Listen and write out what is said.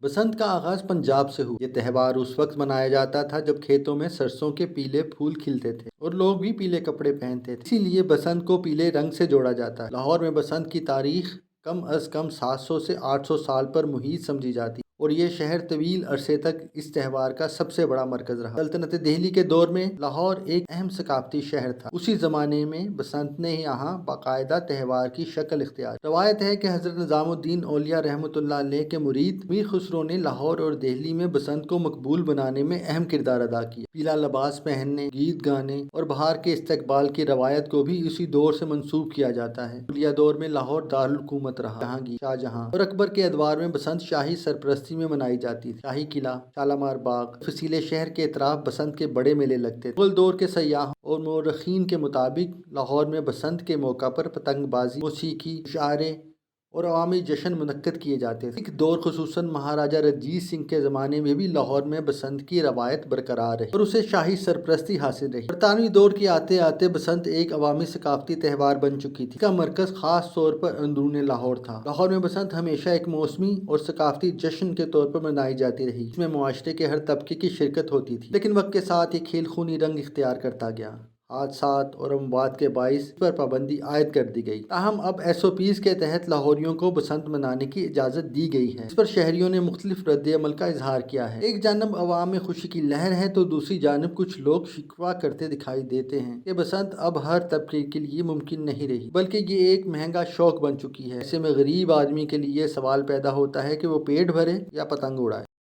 بسنت کا آغاز پنجاب سے ہوا۔ یہ تہوار اس وقت منایا جاتا تھا جب کھیتوں میں سرسوں کے پیلے پھول کھلتے تھے اور لوگ بھی پیلے کپڑے پہنتے تھے، اسی لیے بسنت کو پیلے رنگ سے جوڑا جاتا ہے۔ لاہور میں بسنت کی تاریخ کم از کم 700 سے 800 سال پر محیط سمجھی جاتی ہے اور یہ شہر طویل عرصے تک اس تہوار کا سب سے بڑا مرکز رہا۔ سلطنت دہلی کے دور میں لاہور ایک اہم ثقافتی شہر تھا۔ اسی زمانے میں بسنت نے یہاں باقاعدہ تہوار کی شکل اختیار کی۔ روایت ہے کہ حضرت نظام الدین اولیاء رحمۃ اللہ علیہ کے مرید میر خسرو نے لاہور اور دہلی میں بسنت کو مقبول بنانے میں اہم کردار ادا کیا۔ پیلا لباس پہننے، گیت گانے اور بہار کے استقبال کی روایت کو بھی اسی دور سے منسوب کیا جاتا ہے۔ اولیاء دور میں لاہور دارالحکومت رہا۔ جہانگیر، شاہجہاں اور اکبر کے ادوار میں بسنت شاہی سرپرستی میں منائی جاتی تھی۔ شاہی قلعہ، شالامار باغ اور فسیلے شہر کے اطراف بسنت کے بڑے میلے لگتے تھے۔ مغل دور کے سیاحوں اور مورخین کے مطابق لاہور میں بسنت کے موقع پر پتنگ بازی، موسیقی، مشاعرے اور عوامی جشن منعقد کیے جاتے تھے۔ ایک دور خصوصاً مہاراجہ رنجیت سنگھ کے زمانے میں بھی لاہور میں بسنت کی روایت برقرار رہی اور اسے شاہی سرپرستی حاصل رہی۔ برطانوی دور کے آتے آتے بسنت ایک عوامی ثقافتی تہوار بن چکی تھی۔ اس کا مرکز خاص طور پر اندرون لاہور تھا۔ لاہور میں بسنت ہمیشہ ایک موسمی اور ثقافتی جشن کے طور پر منائی جاتی رہی، جس میں معاشرے کے ہر طبقے کی شرکت ہوتی تھی، لیکن وقت کے ساتھ یہ کھیل خونی رنگ اختیار کرتا گیا۔ حادثات اور اموات کے باعث اس پر پابندی عائد کر دی گئی، تاہم اب SOPs کے تحت لاہوریوں کو بسنت منانے کی اجازت دی گئی ہے۔ اس پر شہریوں نے مختلف رد عمل کا اظہار کیا ہے۔ ایک جانب عوام میں خوشی کی لہر ہے تو دوسری جانب کچھ لوگ شکوہ کرتے دکھائی دیتے ہیں کہ بسنت اب ہر طبقے کے لیے ممکن نہیں رہی، بلکہ یہ ایک مہنگا شوق بن چکی ہے۔ ایسے میں غریب آدمی کے لیے یہ سوال پیدا ہوتا ہے کہ وہ پیٹ بھرے یا پتنگ اڑائے۔